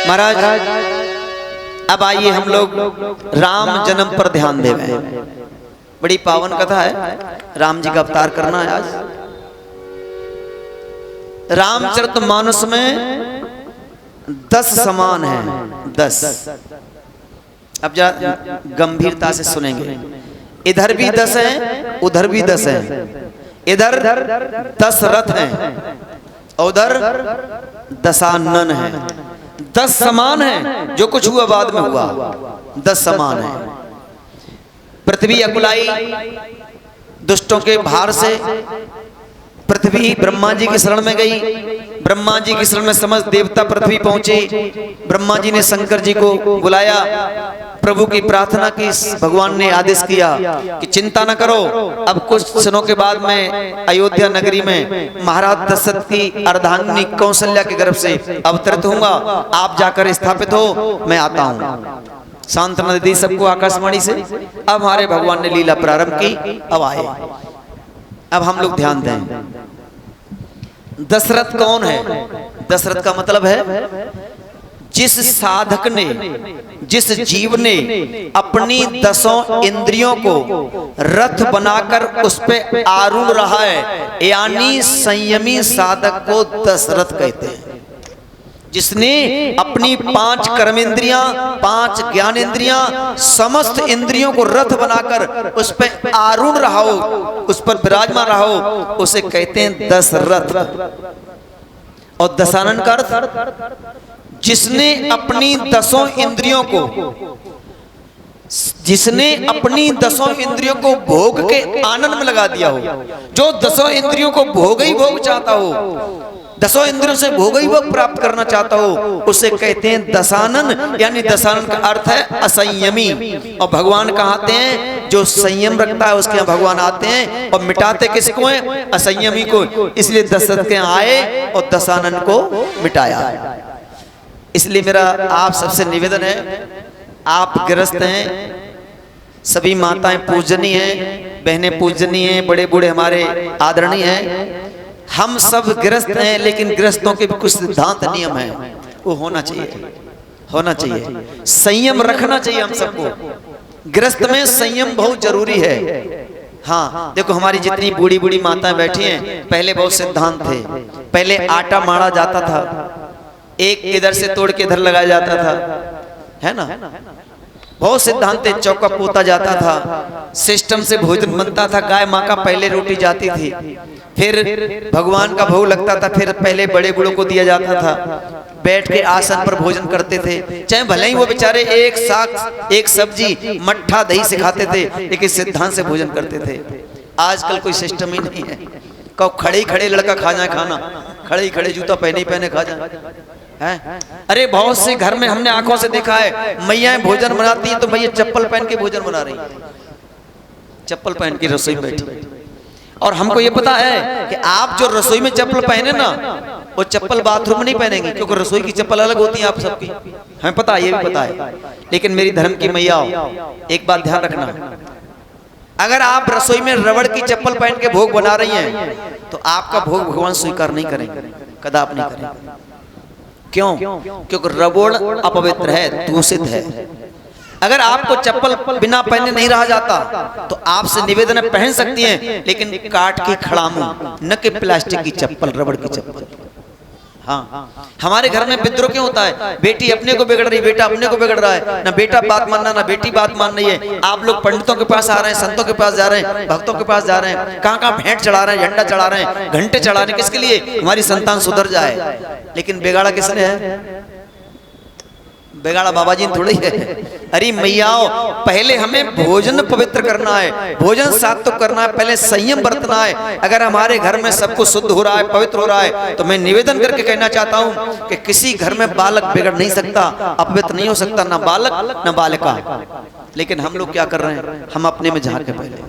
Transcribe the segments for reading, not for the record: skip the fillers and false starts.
महाराज अब आइए हम लोग राम जन्म पर ध्यान दे रहे हैं। बड़ी पावन कथा है, राम जी का अवतार करना है आज। रामचरितमानस में 10 समान हैं, 10। अब जरा गंभीरता से सुनेंगे। इधर भी 10 हैं, उधर भी 10 हैं। इधर 10 रथ हैं, उधर दशानन है। 10 समान है, जो कुछ हुआ बाद में हुआ। 10 समान है। पृथ्वी अकुलाई दुष्टों के भार से। पृथ्वी ब्रह्मा जी की शरण में गई। ब्रह्मा जी की शरण में समस्त देवता पृथ्वी पहुंचे। ब्रह्मा जी ने शंकर जी को बुलाया, प्रभु की प्रार्थना की। भगवान ने आदेश किया कि चिंता न करो, अब कुछ दिनों के बाद मैं अयोध्या नगरी में महाराज दशरथ की अर्धांगिनी कौशल्या के गर्भ से अवतरित होऊंगा। आप जाकर स्थापित हो, मैं आता हूँ। सांत्वना दी सबको आकाशवाणी से। अब हमारे भगवान ने लीला प्रारंभ की, अब आए। अब हम लोग ध्यान दें, दशरथ कौन है? दशरथ का मतलब है जिस साधक ने, जिस जीव ने अपनी 10 इंद्रियों को रथ बनाकर उस पे आरूढ़ रहा है, यानी संयमी साधक को दशरथ कहते हैं। जिसने अपनी 5 कर्मेंद्रियां, 5 ज्ञानेंद्रियां, समस्त इंद्रियों को रथ बनाकर उस पर आरूढ़ रहा हो, उस पर विराजमान रहा हो, उसे कहते हैं दशरथ। और दशानन का अर्थ जिसने अपनी 10 इंद्रियों को, जिसने अपनी 10 इंद्रियों को भोग के आनंद में लगा दिया हो। जो 10 इंद्रियों को भोग ही भोग चाहता हो, 10 इंद्रियों से भोग ही भोग प्राप्त करना चाहता हो, उसे कहते हैं दशानन। यानी दशानन का अर्थ है असंयमी। और भगवान कहाँ आते हैं? जो संयम रखता है उसके यहाँ भगवान आते हैं। और मिटाते किसको हैं? असंयमी को। इसलिए दशरथ के यहाँ आए और दशानन को मिटाया। इसलिए मेरा आप सबसे निवेदन है, आप गृहस्थ हैं, सभी माताएं पूजनीय हैं, बहनें पूजनीय हैं, बड़े बूढ़े हमारे आदरणीय हैं। हम सब गृहस्थ हैं, लेकिन गृहस्थों के भी कुछ सिद्धांत नियम हैं, वो होना चाहिए, होना चाहिए। संयम रखना चाहिए हम सबको। गृहस्थ में संयम बहुत जरूरी है। हाँ, देखो हमारी जितनी बूढ़ी बूढ़ी माताएं बैठी हैं, पहले बहुत सिद्धांत थे। पहले आटा माड़ा जाता था, एक इधर से तोड़ के इधर लगाया जाता था, है ना। बहुत सिद्धांत थे। चौका पोता जाता था, सिस्टम से भोजन बनता था। गाय माँ का पहले रोटी जाती थी, फिर भगवान का भोग लगता था, फिर पहले बड़े बूढ़ों को दिया जाता था। बैठ के आसन पर भोजन करते थे, चाहे भले ही वो बेचारे एक साग एक सब्जी मट्ठा दही से खाते थे, लेकिन सिद्धांत से भोजन करते थे। आजकल कोई सिस्टम ही नहीं है। कहो खड़े ही खड़े लड़का खा जाए खाना, खड़े ही खड़े जूता पहने ही पहने खा जाए है? अरे बहुत से घर में हमने आंखों से देखा है, मैयाएं भोजन बनाती हैं तो भैया चप्पल पहन के भोजन बना रही, चप्पल पहन के रसोई में बैठी। और हमको ये पता है कि आप जो रसोई में चप्पल पहने ना, वो चप्पल बाथरूम में नहीं पहनेंगे, क्योंकि रसोई की चप्पल अलग होती है आप सबकी, हमें पता है, ये भी पता है। लेकिन मेरी धर्म की मैया, एक बात ध्यान रखना, अगर आप रसोई में रबड़ की चप्पल पहन के भोग बना रही हैं तो आपका भोग भगवान स्वीकार नहीं करेंगे, कदापि नहीं करेंगे। क्यों? क्योंकि रबड़ अपवित्र है, दूषित है। अगर आपको चप्पल बिना पहने नहीं रहा जाता तो आपसे निवेदन है, पहन सकती हैं, लेकिन काट की खड़ामू, न कि प्लास्टिक की चप्पल, रबड़ की चप्पल। हाँ, हमारे घर में विद्रोह क्यों होता है? बेटी अपने को बिगड़ रही, बेटा अपने को बिगड़ रहा है, ना बेटा बात मानना ना बेटी बात मान रही है। आप लोग पंडितों के पास आ रहे हैं, संतों के पास जा रहे हैं, भक्तों के पास जा रहे हैं, कहाँ कहाँ भेंट चढ़ा रहे हैं, झंडा चढ़ा रहे हैं, घंटे चढ़ा रहे हैं, किसके लिए? हमारी संतान सुधर जाए। लेकिन बिगाड़ा किसने है? बिगाड़ा बाबा जी थोड़ी है। अरे मैयाओ, पहले हमें भोजन पवित्र करना है, भोजन सात्विक करना है, पहले संयम बरतना है। अगर हमारे घर में सब कुछ शुद्ध हो रहा है, पवित्र हो रहा है, तो मैं निवेदन करके कहना चाहता हूँ कि किसी घर में बालक बिगड़ नहीं सकता, अपवित्र नहीं हो सकता, ना बालक ना बालिका। लेकिन हम लोग क्या कर रहे हैं? हम अपने में झांक के पहले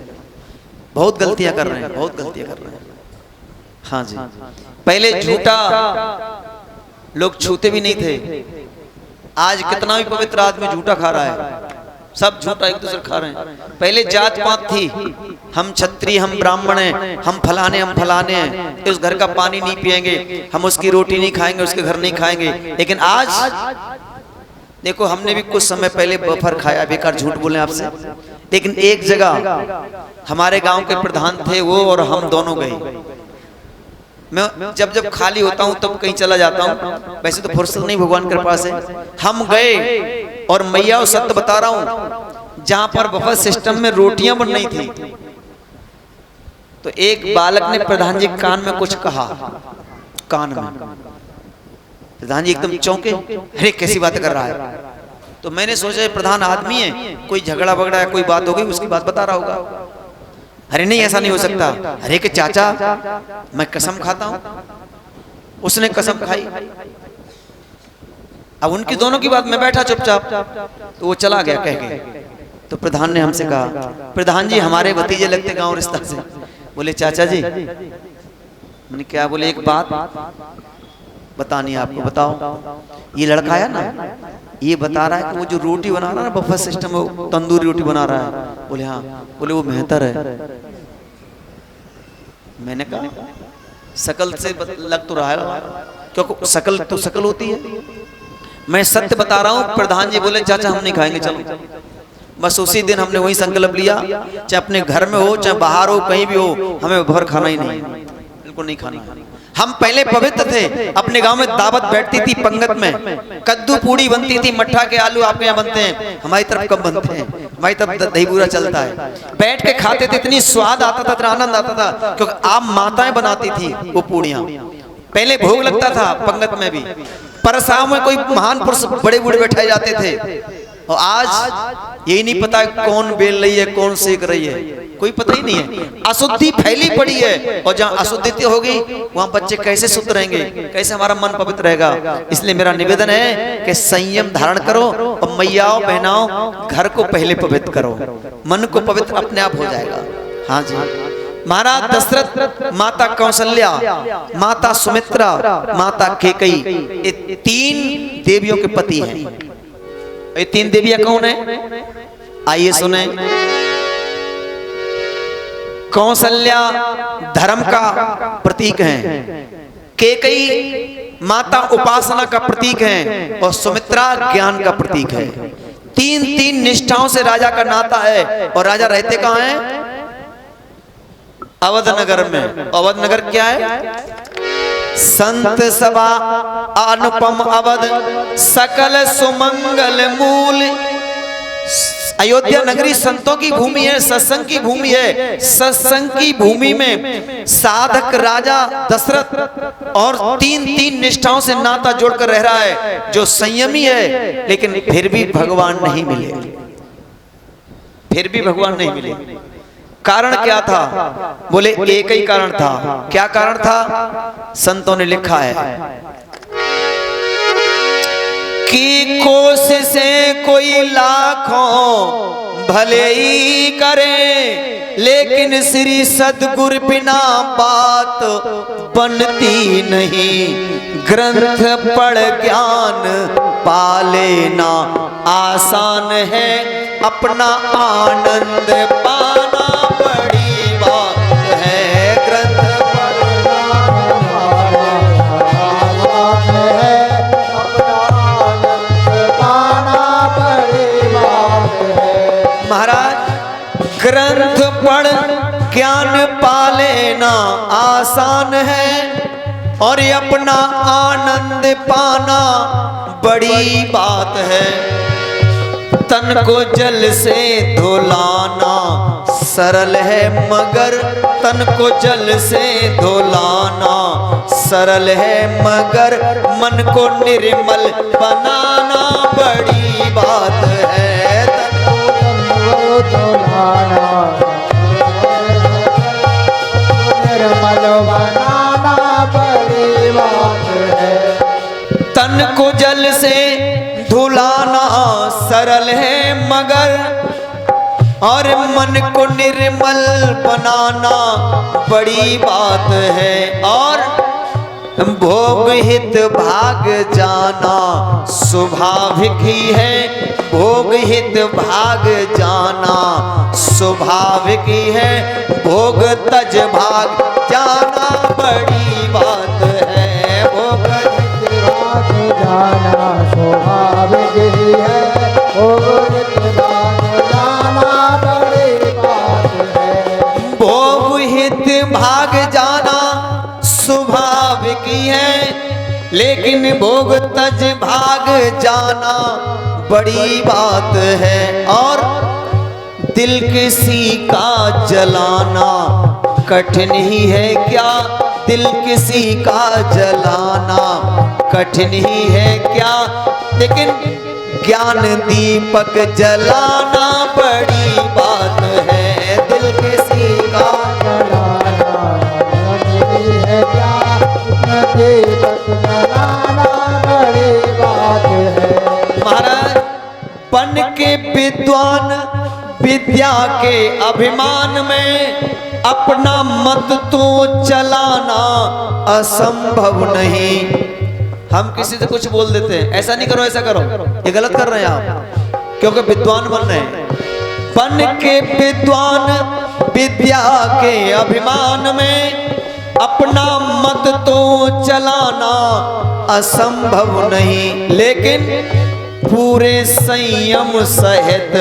बहुत गलतियां कर रहे हैं, बहुत गलतियां कर रहे हैं। हाँ जी, पहले झूठा लोग छूते भी नहीं थे, आज कितना भी पवित्र आदमी झूठा खा रहा है, सब झूठा एक दूसरे खा रहे हैं। पहले जात पात थी, हम क्षत्रिय, हम ब्राह्मण हैं, हम फलाने हैं, उस घर का पानी नहीं पिएंगे, हम उसकी रोटी नहीं खाएंगे, उसके घर नहीं खाएंगे। लेकिन आज देखो, हमने भी कुछ समय पहले बफर खाया, बेकार झूठ बोले आपसे। लेकिन एक जगह हमारे गांव के प्रधान थे वो और हम दोनों गए। मैं जब खाली होता हूँ तब कहीं चला जाता हूँ, वैसे तो फुर्सत नहीं भगवान के पास है। हम गए और मैया सत्य बता रहा हूँ, जहां पर बफर सिस्टम में रोटियां बन रही थी, तो एक बालक ने प्रधान जी कान में कुछ कहा, कान में। प्रधान जी एकदम चौंके, अरे कैसी बात कर रहा है। तो मैंने सोचा प्रधान आदमी है, कोई झगड़ा बगड़ा है, कोई बात हो गई, उसकी बात बता रहा होगा। अरे नहीं, ऐसा नहीं हो सकता। अरे कि चाचा मैं कसम खाता हूं। उसने कसम खाई। अब उनकी दोनों की बात, मैं बैठा चुपचाप, तो वो चला गया कह के। तो प्रधान ने हमसे कहा, प्रधान जी हमारे भतीजे लगते गांव रिश्ता से। बोले चाचा जी। मैंने क्या? बोले एक बात बतानी है आपको, बताओ। ये लड़का है ना, ये बता रहा है कि वो जो रोटी बना रहा है ना बफर सिस्टम में, तंदूरी रोटी बना रहा है। बोले हाँ। बोले वो मेहतर है। मैंने कहा शकल से लग तो रहा है, क्योंकि शकल तो शकल होती है। मैं सत्य बता रहा हूँ। प्रधान जी बोले चाचा हम नहीं खाएंगे, चलो। बस उसी दिन हमने वही संकल्प लिया, चाहे अपने घर में हो चाहे बाहर हो, कहीं भी हो, हमें बफर खाना ही नहीं, बिल्कुल नहीं खाना। हम पहले पवित्र थे। अपने गांव में दावत बैठती थी पंगत में, कद्दू पूड़ी बनती थी, मट्ठा के आलू आपके यहाँ बनते हैं, हमारी तरफ कब बनते हैं, हमारी तरफ दही बूरा चलता है। बैठ के खाते थे, इतनी स्वाद आता था, इतना आनंद आता था, क्योंकि आप माताएं बनाती थी वो पूड़ियां। पहले भोग लगता था पंगत में भी, परसाव में कोई महान पुरुष बड़े बूढ़े बैठाए जाते थे। और आज यही नहीं पता कौन बेल रही है, कौन सेक रही है, कोई पता ही नहीं है। अशुद्धि फैली पड़ी है, और जहाँ अशुद्धि होगी वहाँ बच्चे कैसे शुद्ध रहेंगे, कैसे हमारा मन पवित्र रहेगा। इसलिए मेरा निवेदन है कि संयम धारण करो, और मैयाओं बहनाओं घर को पहले पवित्र करो, मन को पवित्र अपने आप हो जाएगा। हाँ जी। महाराज दशरथ, माता कौशल्या, माता सुमित्रा, माता केकई, ये 3 देवियों के पति हैं। ये 3 देवियां कौन है? आइए सुने। कौशल्या धर्म का प्रतीक है, केकई माता उपासना का प्रतीक है, और सुमित्रा ज्ञान का प्रतीक है। 3 निष्ठाओं से राजा का नाता है। और राजा रहते कहाँ हैं? अवध नगर में। अवध नगर क्या है? संत सभा अनुपम अवध, सकल सुमंगल मूल। अयोध्या नगरी संतों की भूमि है, सत्संग की भूमि है। सत्संग की भूमि में साधक राजा दशरथ और 3 निष्ठाओं से नाता जोड़कर रह रहा है, जो संयमी है, लेकिन फिर भी भगवान नहीं मिले। फिर भी भगवान नहीं मिले। कारण क्या था? बोले एक ही कारण था। क्या कारण था? संतों ने लिखा है कि कोशिशें कोई लाखों भले ही करे, लेकिन श्री सद्गुरु बिना बात बनती नहीं। ग्रंथ पढ़ ज्ञान पालेना आसान है, अपना आनंद पाना बड़ी बात है। ग्रंथ पढ़ना आसान है, अपना आनंद पाना बड़ी बात है। महाराज, ग्रंथ पढ़ ज्ञान पा लेना आसान है, और ये अपना आनंद पाना बड़ी बात है। तन को जल से धुलाना सरल है, मगर तन को जल से धुलाना सरल है, मगर मन को निर्मल बनाना बड़ी बात है। तन को धुलाना निर्मल बनाना बड़ी बात है। तन को जल से धुलाना सरल है, मगर और मन को निर्मल बनाना बड़ी बात है। और भोग हित भाग जाना स्वाभाविक ही है, भोग हित भाग जाना स्वाभाविक है, भोग तज भाग जाना बड़ी बात है। भोग हित भाग जाना स्वाभाविक है, भोग हित भाग जाना बड़ी बात है। भोग हित भाग जाना स्वाभाविक है, लेकिन भोग तज भाग जाना बड़ी बात है। और दिल किसी का जलाना कठिन ही है क्या, दिल किसी का जलाना कठिन ही है क्या, लेकिन ज्ञान दीपक जलाना बड़ी बात है। दिल किसी का जलाना कठिन है क्या, दीपक जलाना बड़ी बात है। महाराज बन के विद्वान विद्या के अभिमान में अपना मत तो चलाना असंभव नहीं। हम किसी से कुछ बोल देते हैं, ऐसा नहीं करो ऐसा करो, ये गलत कर रहे हैं आप, क्योंकि विद्वान बन रहे हैं। बन के विद्वान विद्या के अभिमान में अपना मत तो चलाना असंभव नहीं, लेकिन पूरे संयम सहित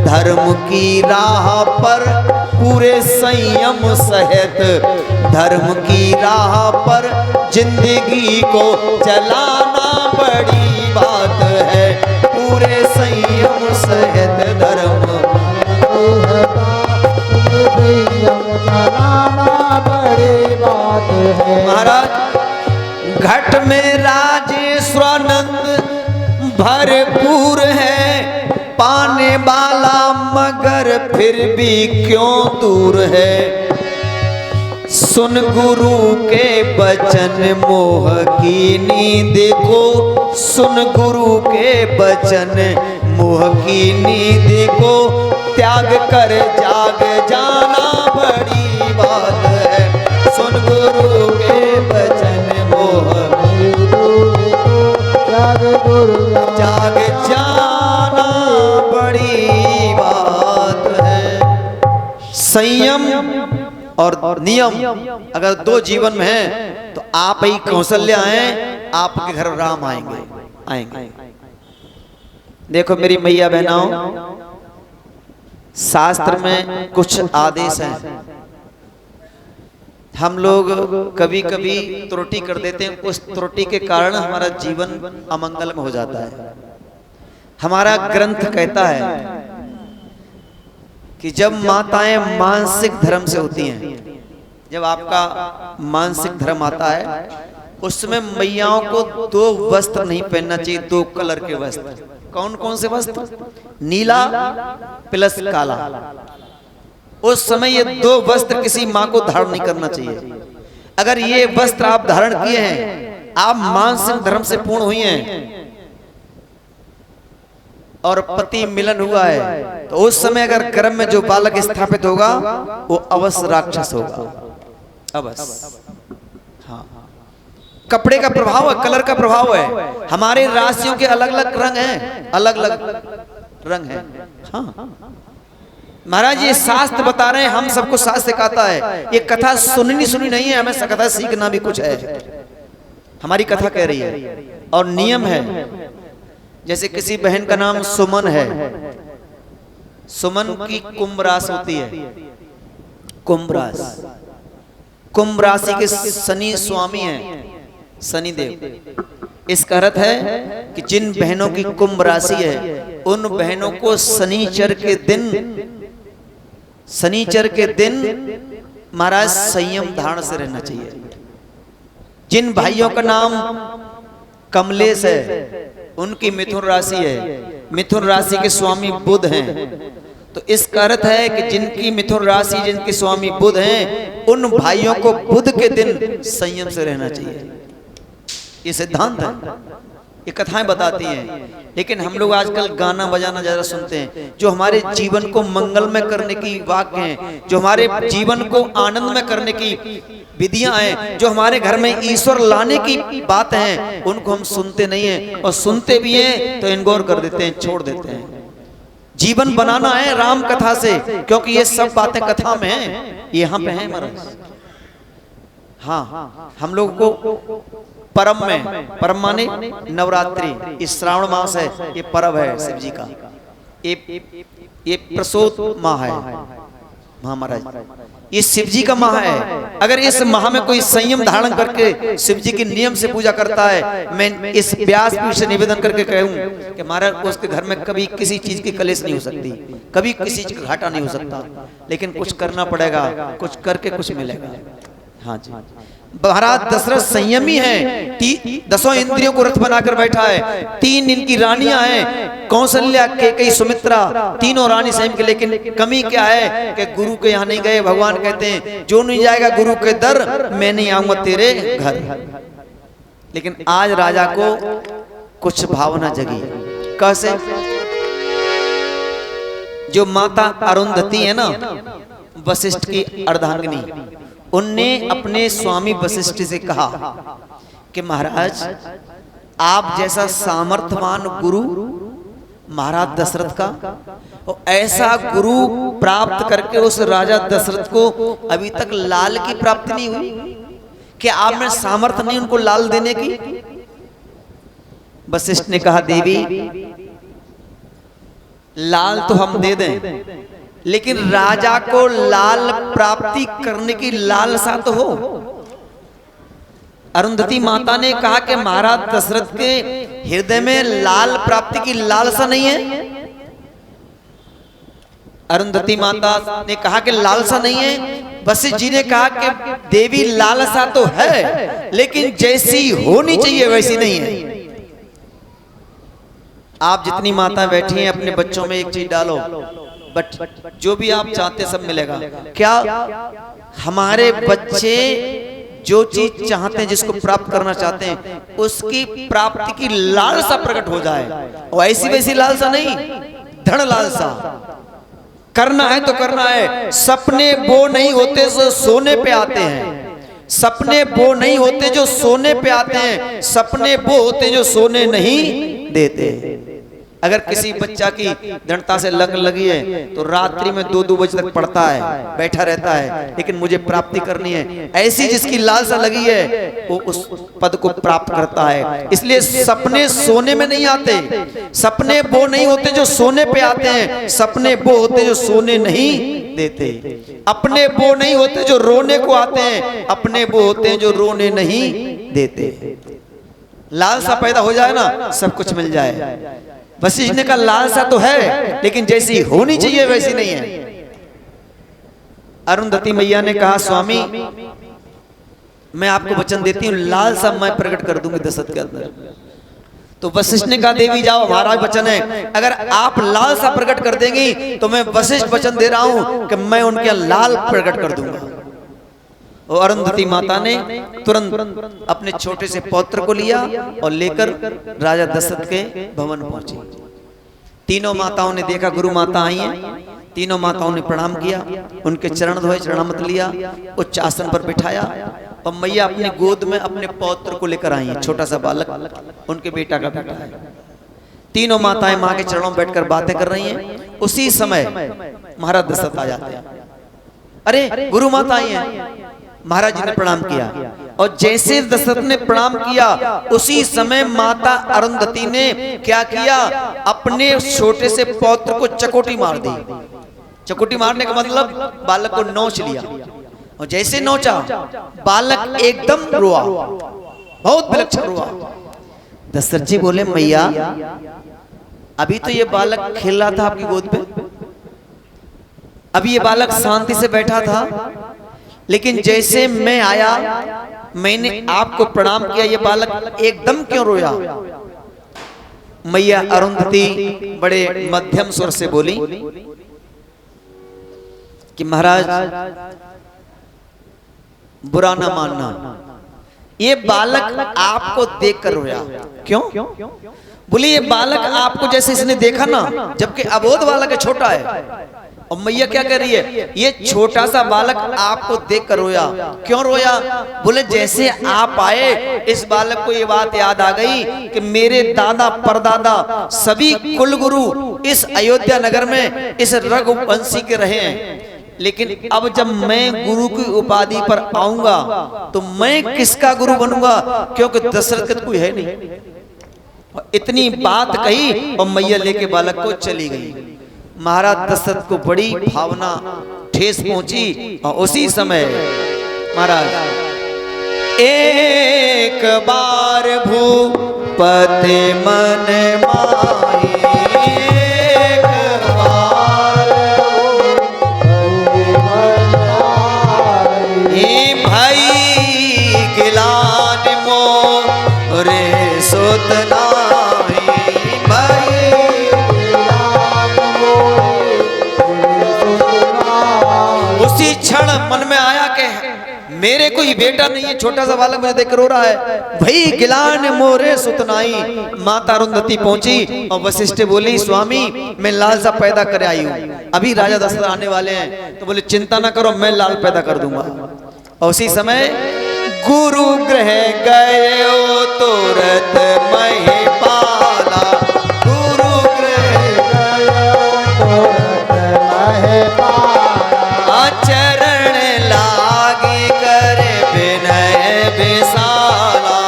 धर्म की राह पर, पूरे संयम सहित धर्म की राह पर जिंदगी को चलाना बड़ी बात है। पूरे संयम सहित धर्म चलाना बड़ी बात है। महाराज घट में राजेश्वरानंद भरपूर है, पाने वाला मगर फिर भी क्यों दूर है। सुन गुरु के वचन मोह की नींद को, सुन गुरु के वचन मोह की नींद को त्याग कर जाग जाना बड़ी बात है। सुन गुरु के वचन मोह जाग जाना बड़ी बात है। संयम और नियम अगर दो जीवन में है तो आप ही कौशल्या हैं, आपके घर राम आएंगे आएंगे। देखो मेरी मैया बहनों, शास्त्र में कुछ आदेश हैं, हम लोग कभी कभी त्रुटि कर देते हैं, उस त्रुटि के कारण हमारा जीवन अमंगल में हो जाता है। हमारा ग्रंथ कहता है कि जब माताएं मानसिक धर्म से होती हैं, जब आपका मानसिक धर्म आता है, उसमें मैयाओं को दो वस्त्र नहीं पहनना चाहिए, दो कलर के वस्त्र। कौन कौन से वस्त्र? नीला प्लस काला। उस समय ये दो वस्त्र किसी माँ को धारण नहीं करना चाहिए। अगर ये वस्त्र आप धारण किए हैं, आप मानसिक धर्म से पूर्ण हुई हैं और पति मिलन हुआ है, तो उस समय अगर गर्भ में जो बालक स्थापित होगा वो अवश्य राक्षस होगा, अवश्य। हाँ, कपड़े का प्रभाव है, कलर का प्रभाव है। हमारे राशियों के अलग अलग रंग हैं, अलग अलग रंग हैं। हाँ महाराज, ये शास्त्र बता रहे हैं, हम सबको शास्त्र सिखाता है। ये कथा सुननी सुनी नहीं है, हमें कथा सीखना भी कुछ है। हमारी कथा कह रही है और नियम है। जैसे किसी बहन का नाम सुमन है, सुमन की कुंभ राशि होती है, कुंभ राशि। कुंभ राशि के शनि स्वामी हैं, शनिदेव। इसका अर्थ है कि जिन बहनों की कुंभ राशि है, उन बहनों को शनिचर के दिन महाराज संयम धारण से रहना चाहिए। जिन भाइयों का नाम कमलेश है, उनकी मिथुन राशि है, मिथुन राशि के स्वामी बुध हैं, तो इसका अर्थ है कि जिनकी मिथुन राशि, जिनके स्वामी बुध हैं, उन भाइयों को बुध के दिन संयम से रहना चाहिए। ये सिद्धांत है। ये कथाएं बताती हैं। लेकिन हम लोग आजकल गाना बजाना ज्यादा सुनते हैं। जो हमारे जीवन को मंगलमय करने की वाक्य हैं, जो हमारे जीवन को आनंदमय करने की विधियां हैं, जो हमारे घर में ईश्वर लाने की बात हैं, उनको हम सुनते नहीं हैं, और सुनते भी हैं तो इग्नोर कर देते हैं, छोड़ देते हैं। जीवन बनाना है राम कथा से, क्योंकि ये सब बातें कथा में हैं, यहाँ पे हैं महाराज। हाँ, हम लोग को परम में, परम माने नवरात्रि, इस श्रावण मास है, ये पर्व है शिव जी का, ये प्रसूत माह है महाराज, ये शिव जी का माह है। अगर इस माह में कोई संयम धारण करके शिव जी के नियम से पूजा करता है, मैं इस व्यास पीठ से निवेदन करके कहूं कि महाराज उसके घर में कभी किसी चीज की कलेश नहीं हो सकती, कभी किसी चीज का घाटा नहीं हो सकता, लेकिन कुछ करना पड़ेगा, कुछ करके कुछ मिलेगा। हाँ जी, महाराज दशरथ संयमी है, 10 इंद्रियों को रथ बनाकर बैठा है, 3 इनकी रानियां हैं, कौशल्या, कैकेयी, सुमित्रा, तीनों रानी स्वयं के। लेकिन कमी क्या है कि गुरु के यहाँ नहीं गए। भगवान कहते हैं जो नहीं जाएगा गुरु के दर, मैं नहीं आऊंगा तेरे घर। लेकिन आज राजा को कुछ भावना जगी, कैसे? जो माता अरुंधति है ना, वशिष्ठ की अर्धांगिनी, उनने अपने स्वामी वशिष्ठ से कहा कि महाराज आप जैसा सामर्थ्यवान गुरु महाराज दशरथ का, और ऐसा गुरु प्राप्त करके उस राजा दशरथ को अभी तक लाल की प्राप्ति नहीं हुई, कि आप में सामर्थ्य नहीं उनको लाल देने की? वशिष्ठ ने कहा देवी लाल तो हम दे दें, लेकिन राजा को लाल प्राप्ति करने की लालसा तो हो। अरुंधति माता ने कहा कि महाराज दशरथ के हृदय में लाल प्राप्ति की लालसा नहीं है। अरुंधति माता ने कहा कि लालसा नहीं है। वशिष्ठ जी ने कहा कि देवी लालसा तो है, लेकिन जैसी होनी चाहिए वैसी नहीं है। आप जितनी माता बैठी हैं अपने बच्चों में एक चीज डालो, बट जो भी आप चाहते सब मिलेगा। क्या हमारे बच्चे जो चीज चाहते हैं, जिसको प्राप्त करना चाहते हैं, उसकी प्राप्ति की लालसा प्रकट हो जाए, और ऐसी वैसी लालसा नहीं, धड़ लालसा। करना है तो करना है। सपने वो नहीं होते जो सोने पे आते हैं, सपने वो नहीं होते जो सोने पे आते हैं, सपने वो होते जो सोने नहीं देते। अगर किसी बच्चा की दृढ़ता से लग लगी है तो रात्रि में 2-2 बजे तक पढ़ता है, बैठा रहता है, लेकिन मुझे प्राप्ति करनी है। ऐसी जिसकी लालसा लगी है वो उस पद को प्राप्त करता है। इसलिए सपने सोने में नहीं आते, सपने वो नहीं होते जो सोने पे आते हैं, सपने वो होते जो सोने नहीं देते। अपने वो नहीं होते जो रोने को आते हैं, अपने वो होते हैं जो रोने नहीं देते। लालसा पैदा हो जाए ना, सब कुछ मिल जाए। वशिष्ठ ने कहा लालसा तो है, लेकिन जैसी होनी चाहिए वैसी नहीं है। अरुंधति मैया ने कहा स्वामी मैं आपको वचन देती हूँ, लालसा मैं प्रकट कर दूंगी दशरथ के अंदर। तो वशिष्ठ ने कहा देवी जाओ, हमारा वचन है, अगर आप लालसा प्रकट कर देंगी तो मैं वशिष्ठ वचन दे रहा हूं कि मैं उनके लाल प्रकट कर दूंगा। और अरुंधति माता ने तुरंत अपने छोटे से पौत्र को लिया और लेकर राजा दशरथ के भवन पहुंची। तीनों माताओं ने देखा गुरु माता आई हैं, तीनों माताओं ने प्रणाम किया, उनके चरण धोए, चरणामृत लिया, उच्च आसन पर बिठाया, और मैया अपनी गोद में अपने पौत्र को लेकर आई हैं, छोटा सा बालक, उनके बेटा का बेटा है। तीनों माताएं मां के चरणों में बैठकर बातें कर रही हैं। उसी समय महाराज दशरथ आ जाते हैं। अरे गुरु माता आई हैं। महाराज जी ने प्रणाम किया, और जैसे दशरथ ने प्रणाम किया उसी समय माता अरुंधति ने क्या किया, अपने छोटे से पौत्र को चकोटी मार दी। चकोटी मारने का मतलब बालक को नोच लिया, और जैसे नोचा बालक एकदम रोआ, बहुत विलक्षण रोआ। दशरथ जी बोले मैया अभी तो ये बालक खेल रहा था आपकी गोद पे, अभी ये बालक शांति से बैठा था, लेकिन जैसे मैं आया मैंने आपको प्रणाम किया, ये बालक एकदम क्यों रोया? मैया अरुंधति बड़े मध्यम स्वर से बोली कि महाराज बुरा ना मानना, ये बालक आपको देखकर रोया। क्यों? बोले ये बालक आपको जैसे इसने देखा ना, जबकि अबोध बालक है, छोटा है। और मैया क्या कह रही है, ये छोटा सा बालक आपको देखकर रोया। क्यों रोया? बोले जैसे आप आए इस बालक को ये बात याद आ गई कि मेरे दादा परदादा सभी कुलगुरु इस अयोध्या नगर में इस रघुवंशी के रहे हैं, लेकिन अब जब मैं गुरु की उपाधि पर आऊंगा तो मैं किसका गुरु बनूंगा, क्योंकि दशरथ का कोई है नहीं। इतनी बात कही और मैया लेके बालक को चली गई। महाराज दशरथ को बड़ी भावना ठेस पहुंची और उसी समय महाराज एक बार भूपति मन माही, एक बार भाई गिलान मोरे सुतना मन में आया कि मेरे कोई बेटा नहीं है, छोटा सा बालक मुझे देख रो रहा है। भाई गिलान मोरे सुतनाई। माता अरुंधति पहुंची और वशिष्ठ बोली स्वामी मैं लाल सा पैदा कर आई हूँ, अभी राजा दशरथ आने वाले हैं। तो बोले चिंता ना करो, मैं लाल पैदा कर दूंगा। और उसी समय गुरु गृह गए तुरंत महिपाला, गुरु गृह गए तुरंत महिपाला, चरण लागे करे विनय विशाला,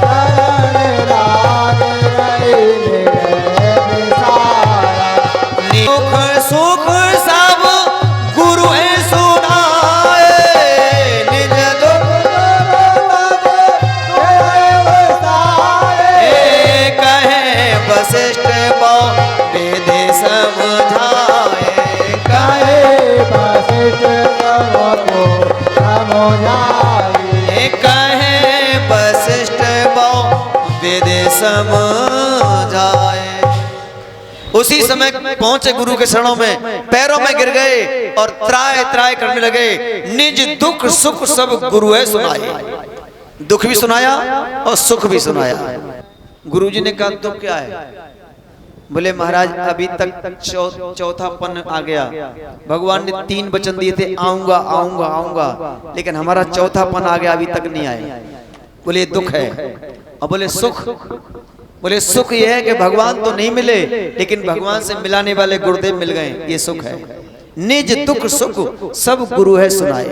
चरण लागे करे विनय विशाला, सुख सुख सब गुरु है सुनाए, निज दुख कहे वशिष्ठ बहु वेदे समझाए, कहे कहे वशिष्ठ बहु वेदे समझाए। उसी समय पहुंचे गुरु के शरणों में, पैरों में गिर गए और त्राय त्राय करने लगे। निज दुख सुख सब गुरु है सुनाए। दुख भी सुनाया और सुख भी सुनाया। गुरुजी ने कहा दुख क्या है? बोले महाराज अभी तक चौथापन आ गया। भगवान ने 3 वचन दिए थे, आऊंगा आऊंगा आऊंगा, लेकिन हमारा चौथापन आ गया, अभी तक नहीं आए। बोले दुख है। और बोले सुख? बोले सुख यह है कि भगवान तो नहीं मिले, लेकिन भगवान से मिलाने वाले गुरुदेव मिल गए, ये सुख है। निज दुख सुख सब गुरु है सुनाए।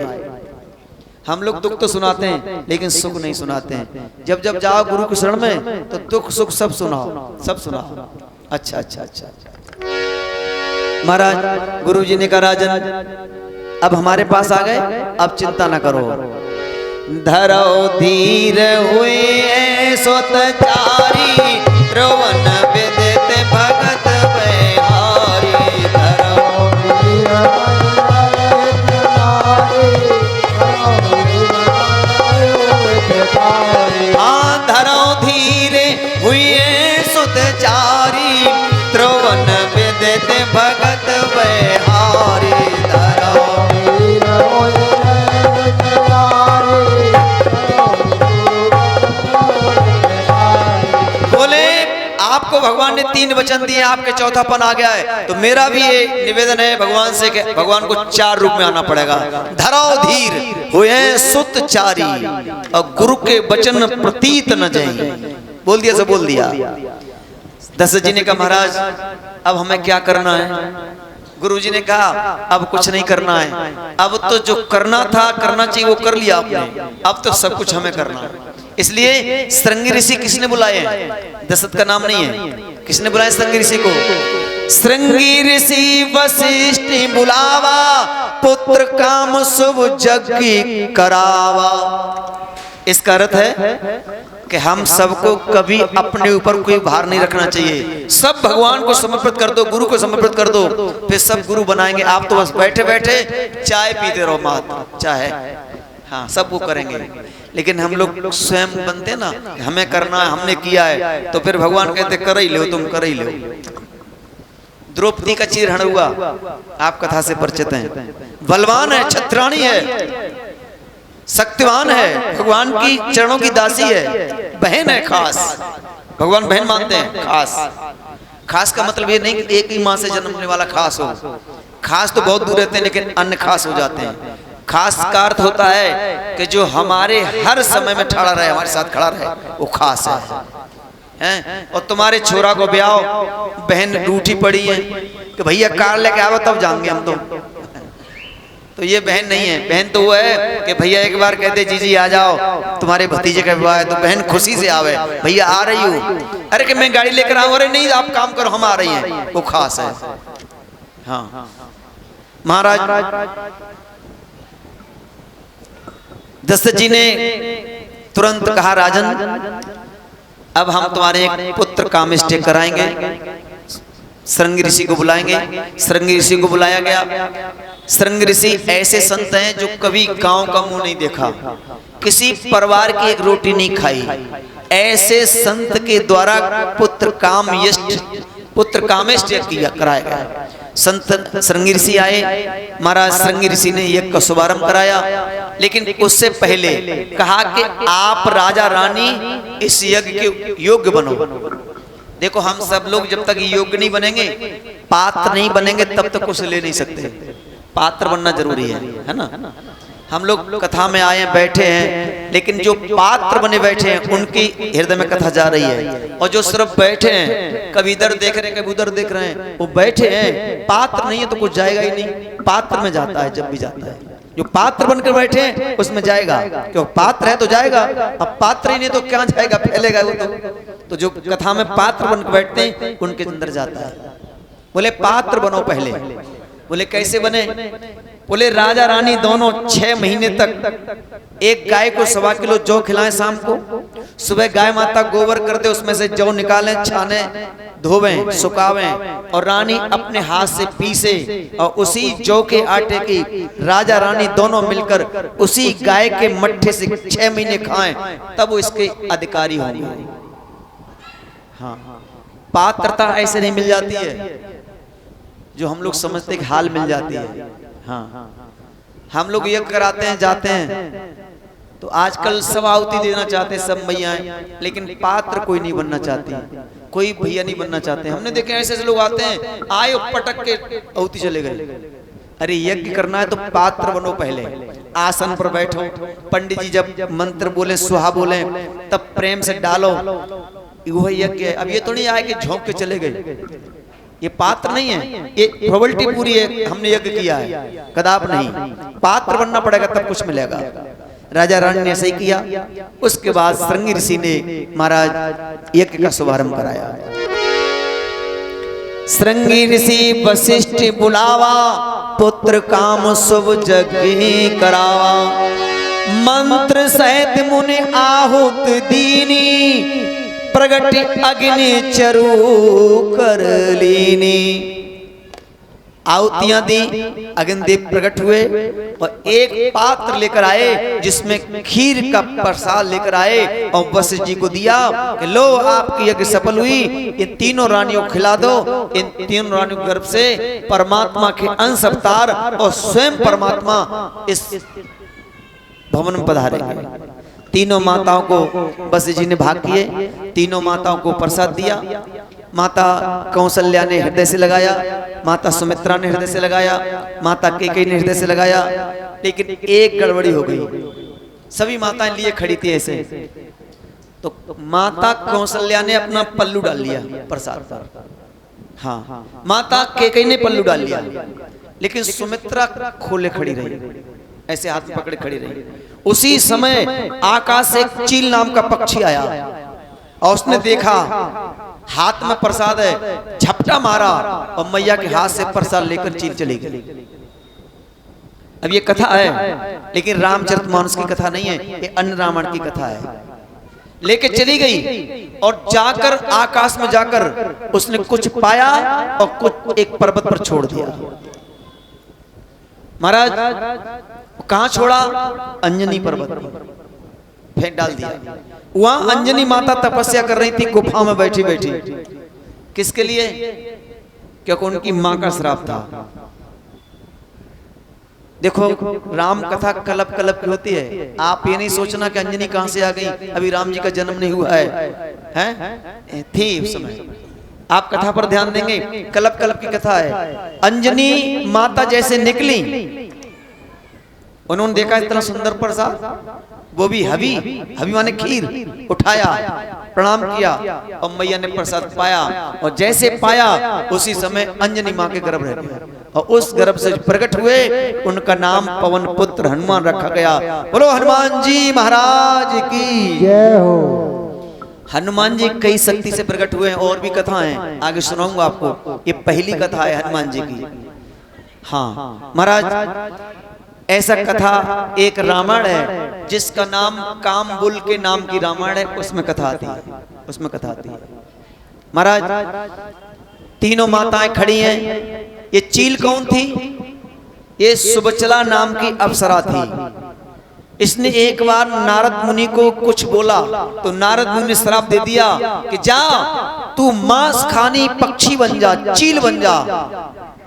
हम लोग दुख तो सुनाते हैं लेकिन सुख नहीं सुनाते हैं। जब जब जाओ गुरु के शरण में तो दुख सुख सब सुनाओ, सब सुनाओ। अच्छा अच्छा अच्छा महाराज गुरुजी ने कहा राजन अब हमारे पास आ गए, अब चिंता ना करो। धरो धीर हुए स्वतचारी, रोवन विदित भगत बिहारी। धरो धीर धरो धीरे हुए सुतचारी, त्रोवन विदित भगत बिहारी। धरो बोले आपको भगवान ने 3 वचन दिए, आपके चौथापन आ गया है, तो मेरा भी ये निवेदन है भगवान से कि भगवान को 4 रूप में आना पड़ेगा। धरो धीर हुए सुतचारी, और गुरु के वचन प्रतीत न जाए। बोल दिया, सब बोल दिया। दशरथ जी ने कहा महाराज अब हमें क्या करना है? गुरुजी ने कहा अब कुछ नहीं करना है, अब तो जो करना था करना चाहिए वो कर लिया आपने, अब तो सब कुछ हमें करना है। इसलिए श्रृंगी ऋषि किसने बुलाए हैं? दशरथ का नाम नहीं है, किसने बुलाया श्रृंगी ऋषि को? श्रृंगी ऋषि वशिष्ठ बुलावा, पुत्र काम शुभ जग की करावा। इसका अर्थ है कि हम सबको कभी अपने ऊपर कोई भार नहीं रखना चाहिए। सब भगवान को समर्पित कर दो, गुरु को समर्पित कर दो, फिर सब गुरु बनाएंगे। आप तो बस बैठे बैठे चाय पीते रहो, मात्र चाय, हाँ सब वो करेंगे। लेकिन हम लोग स्वयं बनते ना, हमें करना है, हमने किया है, तो फिर भगवान कहते कर ही लो, तुम कर ही लो। द्रौपदी का चीरहरण हुआ, आप कथा से परिचित हैं, बलवान है, छत्राणी है, शक्तिवान है, भगवान की चरणों की दासी है, बहन है खास। भगवान बहन मानते हैं खास। खास का मतलब ये नहीं कि एक ही माँ से जन्मने वाला खास हो। खास तो बहुत दूर रहते हैं लेकिन अन्य खास हो जाते हैं। खास का अर्थ होता है कि जो हमारे हर समय में खड़ा रहे, हमारे साथ खड़ा रहे, वो खास है। और तुम्हारे छोरा को ब्याह, बहन रूठी पड़ी है कि भैया कार लेके आओ तब जाएंगे हम तो ये बहन नहीं है। बहन तो वो है कि भैया एक बार कहते जीजी आ जाओ, तुम्हारे भतीजे का विवाह है, तो बहन खुशी से आवे, भैया आ रही हूँ, अरे कि मैं गाड़ी लेकर आऊँ, अरे नहीं आप काम करो हम आ रही हैं, वो खास है। हाँ महाराज दशरथ जी ने तुरंत कहा राजन अब हम तुम्हारे एक पुत्र कामेष्टि कराएंगे, श्रृंगी ऋषि को बुलाएंगे। श्रृंगी ऋषि को बुलाया गया। श्रृंगी ऋषि ऐसे संत हैं जो कभी गांव का मुंह नहीं देखा, किसी परिवार की एक रोटी नहीं खाई। ऐसे संत के द्वारा पुत्र कामेष्टि किया कराया गया। संत श्रृंगी ऋषि आए, महाराज श्रृंगी ऋषि ने यज्ञ का शुभारंभ कराया, लेकिन उससे पहले कहा कि आप राजा रानी इस यज्ञ के योग्य बनो। देखो हम सब लोग जब तक योग्य नहीं बनेंगे, पात्र नहीं बनेंगे, तब तक कुछ ले नहीं सकते। पात्र बनना जरूरी है ना। हम लोग कथा में आए बैठे हैं, लेकिन जो पात्र बने बैठे हैं उनकी हृदय में कथा जा रही है, और जो सिर्फ बैठे हैं कभी इधर देख रहे हैं कभी उधर देख रहे हैं, वो बैठे हैं, पात्र नहीं है तो कुछ जाएगा ही नहीं। पात्र में जाता है जब भी जाता है, जो पात्र बनकर बैठे हैं उसमें जाएगा, क्यों पात्र है तो जाएगा। अब पात्र ही नहीं तो क्या जाएगा, फैलेगा वो तो जो कथा में पात्र बनकर बैठते हैं उनके अंदर जाता है। बोले पात्र बनो पहले। बोले कैसे बने? बोले राजा रानी दोनों 6 महीने तक एक गाय को 1.25 किलो जौ खिलाएं, शाम को सुबह गाय माता गोबर कर दे, उसमें से जौ निकालें, छाने, धोवें, सुखावें, और रानी अपने हाथ से पीसे, और उसी जौ के आटे की राजा रानी दोनों मिलकर उसी गाय के मट्ठे से 6 महीने खाएं, तब वो इसके अधिकारी होंगे। हाँ, पात्रता ऐसे नहीं मिल जाती है जो हम लोग समझते कि हाल मिल जाती है। हाँ, हम लोग यज्ञ कराते हैं, जाते हैं, तो आजकल सब आहुति देना चाहते हैं सब मैयाएं, लेकिन पात्र कोई नहीं बनना चाहती, कोई भैया नहीं बनना चाहते। हमने देखे ऐसे लोग आते हैं, आए पटक के आहुति चले गए। अरे यज्ञ करना है तो पात्र बनो पहले, आसन पर बैठो, पंडित जी जब मंत्र बोले, सुहा बोले, तब प्रेम से डालो, वो यज्ञ है। अब ये तो नहीं आए कि झोंक के चले गए, ये पात्र नहीं है, ये प्रोबेबिलिटी पूरी है हमने यज्ञ किया है, कदाप नहीं। पात्र बनना पड़ेगा तब कुछ मिलेगा। राजा रानी ने ऐसे ही किया। उसके बाद श्रृंगी ऋषि ने महाराज यज्ञ का शुभारंभ कराया। श्रृंगी ऋषि वशिष्ठ बुलावा, पुत्र काम शुभ यज्ञ करावा, मंत्र सहित मुनि आहुत दीनी, प्रगट अग्नि चरु कर लीनी। आहुतियां दी, अग्निदेव प्रकट हुए, और एक पात्र लेकर आए जिसमें खीर का प्रसाद लेकर आए, और वशिष्ठ जी को दिया कि लो आपकी यज्ञ सफल हुई, इन तीनों रानियों को खिला दो। इन तीनों रानियों के गर्भ से परमात्मा के अंश अवतार और स्वयं परमात्मा इस भवन में पधारेंगे। तीनों माताओं को वशिष्ठ जी ने भाग किए, तीनों माताओं को प्रसाद दिया। माता कौशल्या ने हृदय से लगाया, माता सुमित्रा ने हृदय से लगाया, माता कैकेयी ने हृदय से लगाया, लेकिन एक गड़बड़ी हो गई। सभी माताएं लिए खड़ी थी ऐसे, तो माता कौशल्या ने अपना पल्लू डाल लिया प्रसाद पर। हाँ, माता कैकेयी ने पल्लू डाल लिया, लेकिन सुमित्रा खोले खड़ी रही, ऐसे हाथ पकड़े खड़ी रही। उसी समय आकाश से एक चील नाम का पक्षी आया, और उसने देखा हाथ में प्रसाद है, झपटा मारा, और मैया के हाथ से प्रसाद लेकर चील चली गई। अब ये कथा है, लेकिन रामचरितमानस की कथा नहीं है, ये अन्य रामायण की कथा है। लेके चली गई, और जाकर आकाश में जाकर उसने कुछ पाया और कुछ एक पर्वत पर छोड़ दिया। महाराज कहां छोड़ा? अंजनी पर्वत पर फेंक डाल दिया। वहां अंजनी माता तपस्या कर रही थी गुफा में बैठी बैठी। किसके लिए? क्योंकि उनकी मां का श्राप था। देखो राम कथा कलप कलप की होती है। आप ये नहीं सोचना कि अंजनी कहां से आ गई, अभी राम जी का जन्म नहीं हुआ है थी उस समय। आप कथा पर ध्यान देंगे, कलप कलप की कथा है। अंजनी माता जैसे निकली, उन्होंने देखा इतना सुंदर प्रसाद, वो भी हवी हवी माने खीर, उठाया प्रणाम किया और मैया ने प्रसाद पाया। और जैसे पाया उसी समय अंजनी माँ के गर्भ रह गया और उस गर्भ से प्रकट हुए, उनका नाम पवन पुत्र हनुमान रखा गया। बोलो हनुमान जी महाराज की जय हो। हनुमान जी कई शक्ति से प्रकट हुए हैं, और भी कथा हैं, आगे सुनाऊंगा आपको। ये पहली कथा है हनुमान जी की। हाँ महाराज, ऐसा कथा एक रामायण है जिसका नाम कामबुल के नाम की रामायण है, उसमें कथा आती है, उसमें कथा आती है। महाराज तीनों माताएं खड़ी हैं। ये चील कौन थी? ये सुबचला नाम की अप्सरा थी। इसने एक बार नारद मुनि को कुछ बोला तो नारद मुनि ने श्राप दे दिया कि जा तू मांस खानी पक्षी बन जा, चील बन जा।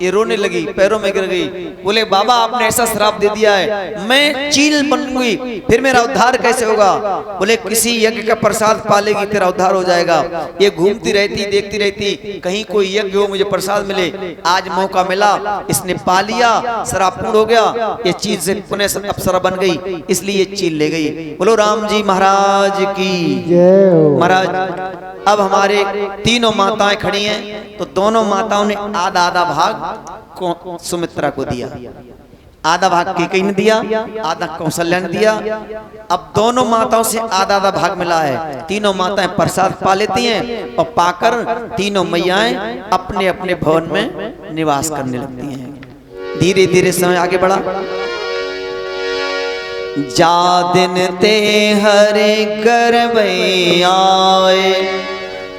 ये रोने लगी, पैरों में गिर गई, बोले बाबा आपने ऐसा श्राप दे दिया है, मैं चील बनूंगी, फिर मेरा उद्धार कैसे होगा? बोले किसी यज्ञ का प्रसाद पालेगी तेरा उद्धार हो जाएगा। ये घूमती रहती, देखती रहती, कहीं कोई यज्ञ हो मुझे प्रसाद मिले। आज मौका मिला, इसने पा लिया, श्राप पूर्ण हो गया, ये चील से पुनः अप्सरा बन गई, इसलिए ये चील ले गई। बोलो राम जी महाराज की जय हो। महाराज अब हमारे तीनों माताएं खड़ी हैं, तो दोनों माताओं ने आधा आधा भाग को सुमित्रा को दिया, आधा भाग कैकेयी ने दिया, आधा कौशल्या ने दिया। अब दोनों माताओं से आधा आधा भाग मिला है। तीनों माताएं प्रसाद पा लेती हैं और पाकर तीनों मैयाएं अपने अपने भवन में निवास करने लगती हैं। धीरे धीरे समय आगे बढ़ा। जा दिन ते हरे करवै आए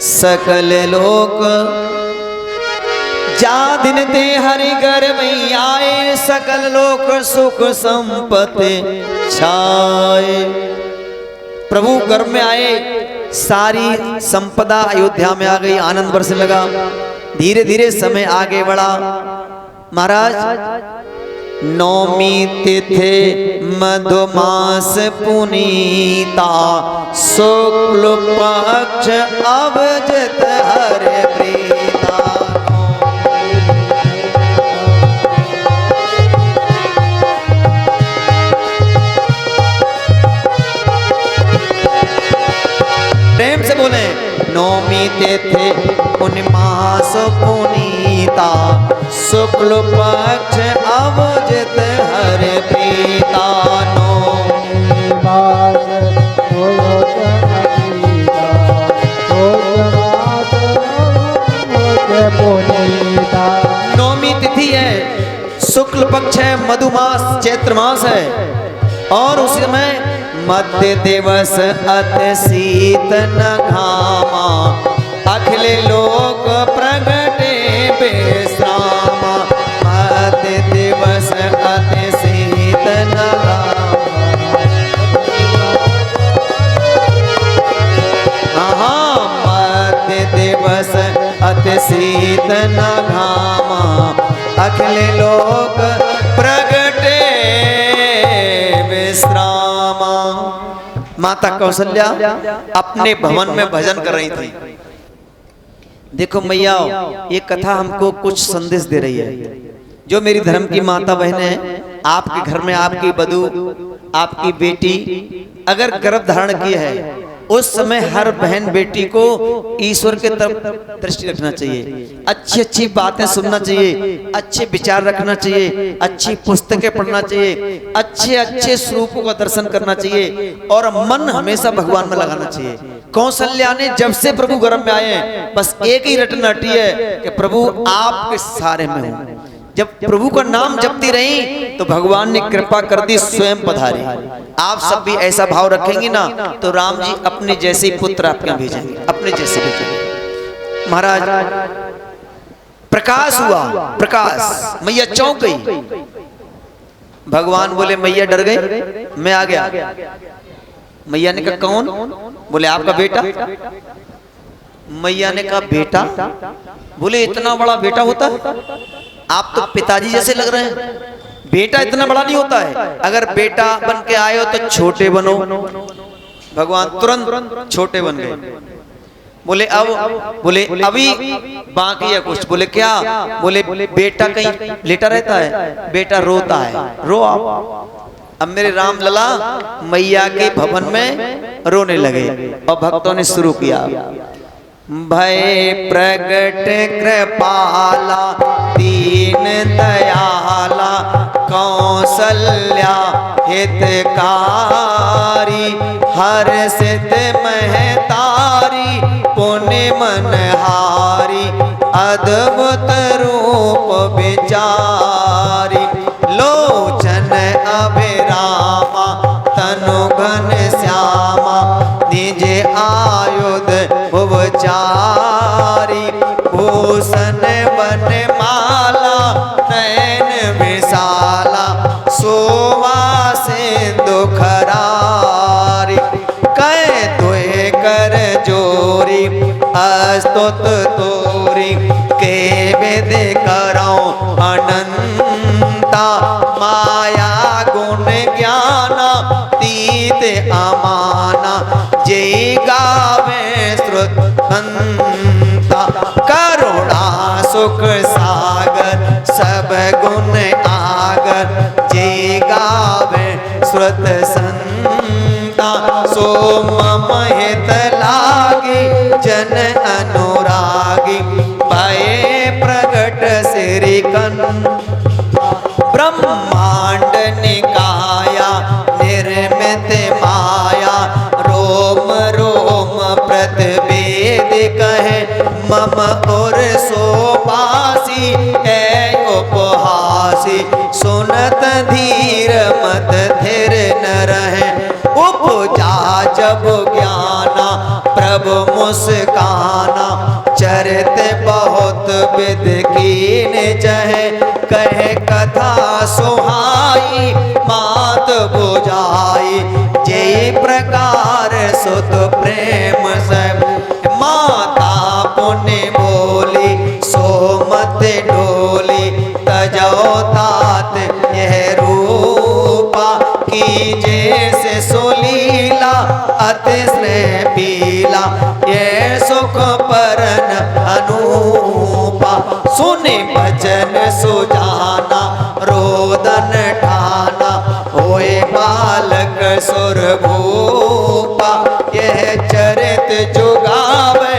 सकल लोक, जा दिन ते हरि करवै आए सकल लोक सुख संपत्ति छाए। प्रभु घर में आए, सारी संपदा अयोध्या में आ गई, आनंद बरसने लगा। धीरे धीरे समय आगे बढ़ा। महाराज नौमी तिथि मधुमास पुनीता, शुक्ल पक्ष अवजत हरे प्रीता। प्रेम से बोले नौमी तिथि पुण्यमास पुनीता, शुक्ल पक्ष अवजित हरे प्रीता। नौमी तिथि है, शुक्ल पक्ष है, मधुमास चैत्र मास है, और उस समय मध्य दिवस अति शीत न घामा, अखिल लोक प्रगटे विश्रामा। मध्य दिवस अति शीत न घामा, मध्य दिवस अति शीत न घामा, अखिल लोक प्रगटे विश्रामा। माता कौशल्या अपने भवन में भजन कर रही थी। देखो मैया, ये कथा हमको कुछ संदेश दे रही है। जो मेरी धर्म की माता बहनें हैं, आपके घर में आपकी बधू, आपकी बेटी अगर गर्भ धारण की है, उस समय हर बहन बेटी को ईश्वर के तरफ दृष्टि रखना चाहिए, अच्छी अच्छी बातें सुनना चाहिए, अच्छे विचार रखना चाहिए, अच्छी पुस्तकें पढ़ना चाहिए, अच्छे अच्छे स्वरूपों का दर्शन करना चाहिए और मन हमेशा भगवान में लगाना चाहिए। कौशल्या ने जब से प्रभु गर्भ में आए हैं, बस एक ही रटन रटी है कि प्रभु आपके सहारे में हूं। जब प्रभु का नाम जपती रही तो भगवान ने कृपा कर दी, स्वयं पधारी। आप सब भी ऐसा भाव रखेंगे ना, तो राम जी अपने जैसे ही पुत्र आपके यहाँ भेजेंगे, अपने जैसे भेजेंगे। महाराज प्रकाश हुआ, प्रकाश, मैया चौंक गई। भगवान बोले मैया डर गई, मैं आ गया। मैया ने कहा कौन? बोले आपका बेटा। मैया ने कहा बेटा? बोले इतना बड़ा बेटा होता? आप तो पिताजी जैसे लग रहे हैं, बेटा इतना बड़ा नहीं होता है। अगर बेटा बन के आए हो तो छोटे बनो, भगवान तुरंत छोटे बन गए। बोले बोले अभी बाकी है कुछ। बोले क्या? बोले बेटा कहीं लेटा रहता है, बेटा रोता है, रो आप। अब मेरे राम लला मैया के भवन में रोने लगे और भक्तों ने शुरू किया, भय प्रगट कृपाला दीन दयाला कौसल्या हितकारी हर्षित महतारी पुण्य मनहारी अद्भुत रूप विचारी लोचन अभिरामा तनु घन श्यामा निज आयुध भुवचारी भूषण बन माला नयन विशाला शोभा सिंधु खरारी कह तुहे कर जोरी अस्तुत तोरी के वेद करो अनंता माया गुण ज्ञाना तीत अमाना जय गावे श्रुतंता करुणा सुख सागर सब गुण आगर जय गावे श्रुत संता सो मम हित लागी जन अनुरागी भय प्रगट श्री कन ब्रह्मांड निकाया निर्मित माया रोम रोम प्रतिवेद कहे मम और सोपासी है उपहासी सुनत धीर मत धीर न रहे उपजा जब ज्ञाना प्रभु मुस्काना चरित बहुत विद कीन चहे कहे कथा सुहाई मात बुझाई जय प्रकार सुत प्रेम सब माता पुण्य बोली सोमत डोली तजो तात यह रूपा की जैसे सुलीला अति स्नेह पीला ये सुख परन अनूपा सुने भजन सुजाना रोदन ठाना होए बालक सुर भूपा यह चरित जुगावे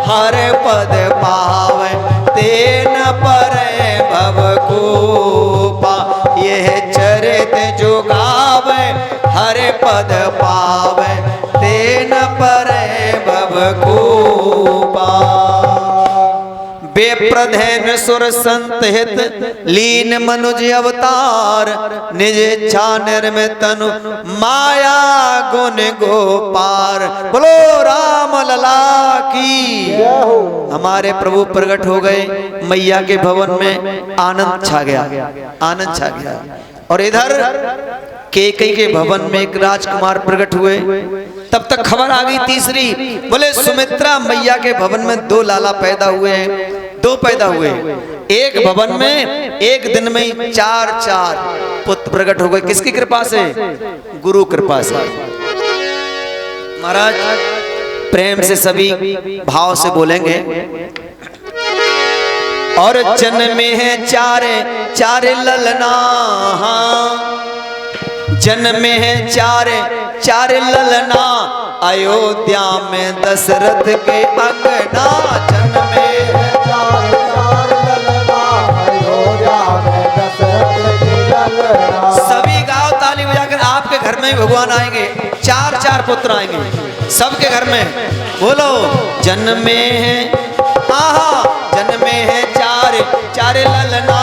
हर पद पावे तेन परे भव कूपा यह चरित जुगावे हर पद पावे तेन परे भव कूपा बेप्रधेन सुर संत हित लीन मनुज अवतार निज इच्छा निर्मित तनु माया गुण गोपार। बोलो राम लला की। हमारे प्रभु प्रकट हो गए, मैया के भवन में आनंद छा गया, आनंद छा गया। और इधर केकई के भवन में एक राजकुमार प्रकट हुए। तब तक खबर आ गई तीसरी, बोले सुमित्रा मैया के भवन में दो लाला पैदा हुए हैं, दो पैदा हुए। एक भवन में एक दिन में ही चार चार पुत्र प्रकट हो गए। किसकी कृपा से? गुरु कृपा से। महाराज प्रेम से सभी भाव से बोलेंगे। और जन्मे है चारे चारे ललना, जन्मे है चारे चारे ललना अयोध्या में दशरथ के अंगना। जन्मे है चार चार ललना अयोध्या में दशरथ के ललना। सभी गाँव ताली बजाकर आपके घर में भगवान आएंगे, चार चार पुत्र आएंगे सबके घर में। बोलो जन्मे है, आहा जन्मे है चार चार ललना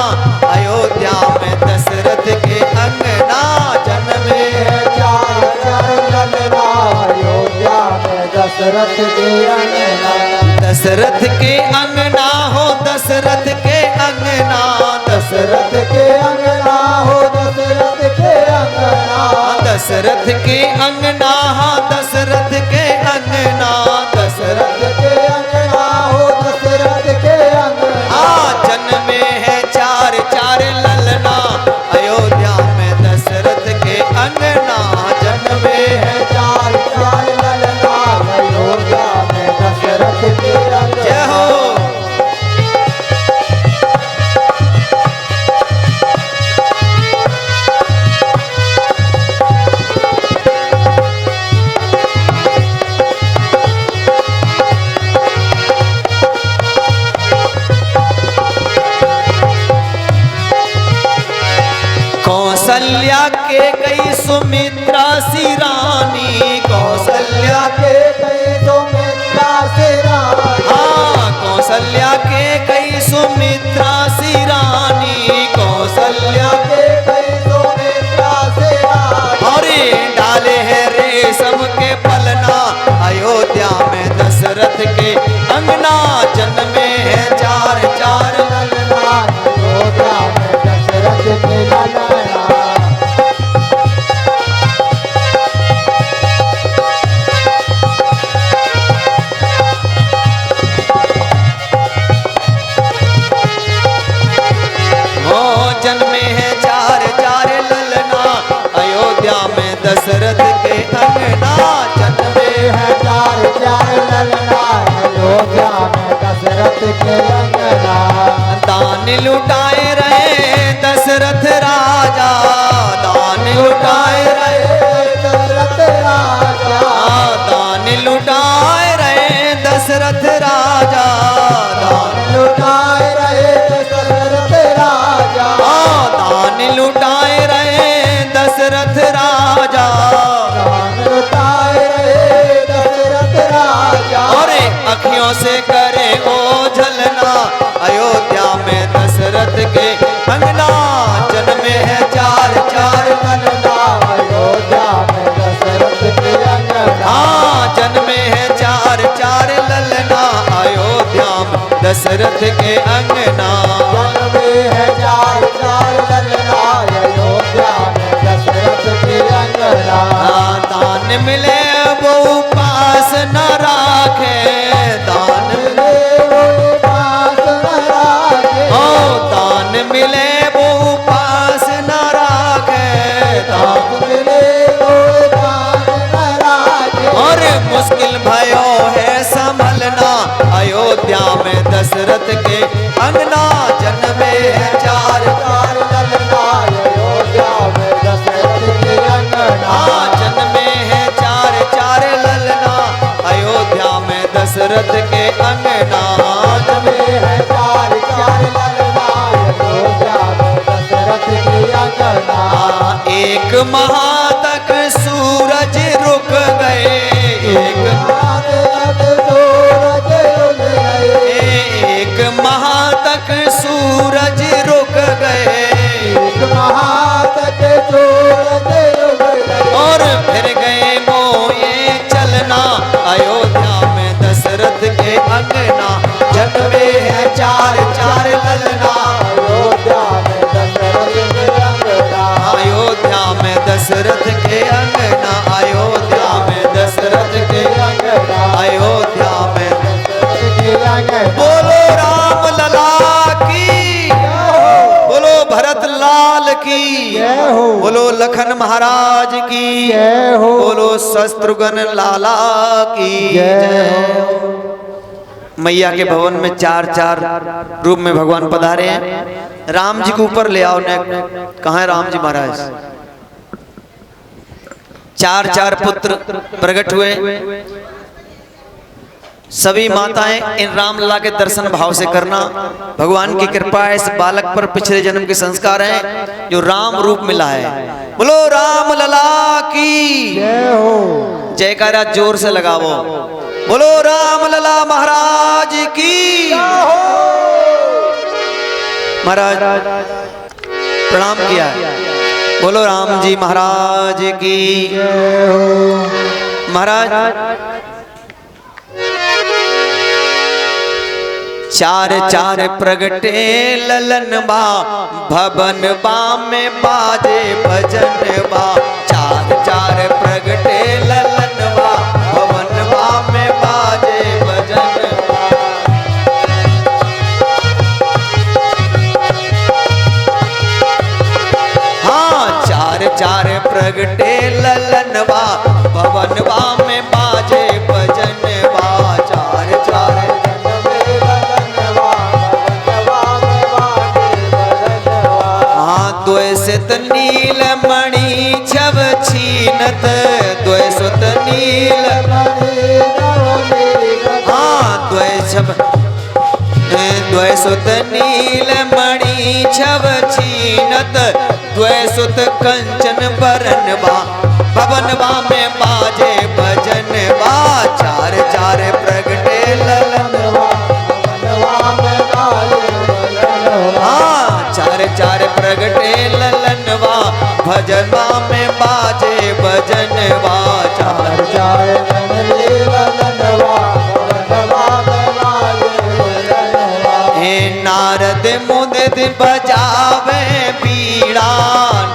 अयोध्या में दशरथ के अंगना। जन्मे है चार चार ललना अयोध्या में दशरथ के अंगना। दशरथ के अंगना हो दशरथ के अंगना, दशरथ के अंगना हो दशरथ के अंगना। दशरथ के अंगना हो दशरथ के अंगना। दशरथ के अंगना हो दशरथ के अंगना। जन्मे है चार चार ललना अयोध्या कौशल्या के कई सुमित्रा सी रानी, कौशल्या के कई सुमित्रा सी रानी, हाँ कौशल्या के कई सुमित्रा सी रानी, कौशल्या के कई सुमित्रा सी रानी। और डाले है रेशम के पलना, अयोध्या में दशरथ के अंगना, जन्मे है चार चार ललना, अयोध्या में दशरथ के ललना। जन्मे हैं चार चार ललना, अयोध्या में दशरथ के अंगना, जन्मे है चार चार ललना, अयोध्या में दशरथ के अंगना। दान लुटाए रहे दशरथ राजा, दान लुटाए रहे दशरथ राजा, दान लुटाए रहे दशरथ राजा, दान लुटाए रहे दशरथ राजा, दान लुटाए रहे दशरथ राजा, लुटाए रहे दशरथ राजा। और अखियों से करे ओ झलना, अयोध्या में दशरथ के अंगना, जन्मे है चार चार ललना, अयोध्या में दशरथ के अंगना। हाँ जन्मे है चार चार ललना, अयोध्या में दशरथ के अंगना। जन्मे है चार चार ललना, अयोध्या में दशरथ के अंगना। दान मिले वो पास न राखे, दान मिले वो पास न राखे, ओ दान मिले वो पास न राखे, दान मिले वो पास न राखे। और मुश्किल भयो है संभलना, अयोध्या में दशरथ के अंगना, जन्मे है चार चार ललना, अयोध्या में दशरथ के अंगना। जन्मे है चार चार ललना, अयोध्या में दशरथ के अंगना। जन्मे है चार चार ललना, अयोध्या में दशरथ के अंगना। एक माह तक सूरज रुक गए, एक सूरज उग गए, एक माह तक सूरज रुक गए, एक माह तक सूरज उग गए। और फिर गए मोए चलना, अयोध्या में दशरथ के अंगना, जन्मे है चार चार ललना, अयोध्या में दशरथ के अंगना। अयोध्या में दशरथ के अंगना, अयोध्या में दशरथ के अंगना, अयोध्या में दशरथ के अंगना। बोलो राम लला की, बोलो भरत लाल की, जय हो, बोलो लखन महाराज की, जय हो, बोलो शत्रुघ्न लाला की जय हो। मैया के भवन में चार चार रूप में भगवान पधारे हैं। राम जी को ऊपर ले आओ ने, कहाँ है राम जी महाराज? चार चार पुत्र प्रकट हुए, सभी माताएं इन रामलला के दर्शन भाव से करना। भगवान की कृपा है, इस बालक पर पिछले जन्म के संस्कार हैं जो राम रूप मिला है। बोलो राम लला की जय हो, जयकारा जोर से लगाओ। बोलो राम लला महाराज की। महाराज प्रणाम किया। बोलो राम जी महाराज की। जय हो। महाराज चार चार प्रगटे ललन बा, भवन बा में बाजे भजन बा। चार चार प्रगटे ललन बा, भवन बा में बाजे भजन बा। हाँ चार चार प्रगटे ललन बा, भवन बा में बाजे भजन बा। चार चार द्वैसत नील मणि छव छीनत, द्वैसत नील हाँ द्वैसत नील मणि छव छीनत। द्वैसुत कंचन बरनवा भवनवा में बाजे भजनवा चार चार प्रगटे ललनवा हाँ चार चार प्रगटे ललनवा भजनवा में बाजे भजनवा चार चार ललनवा भजनवा में बाजे भजनवा। हे नारद मुदित बजावे बीड़ा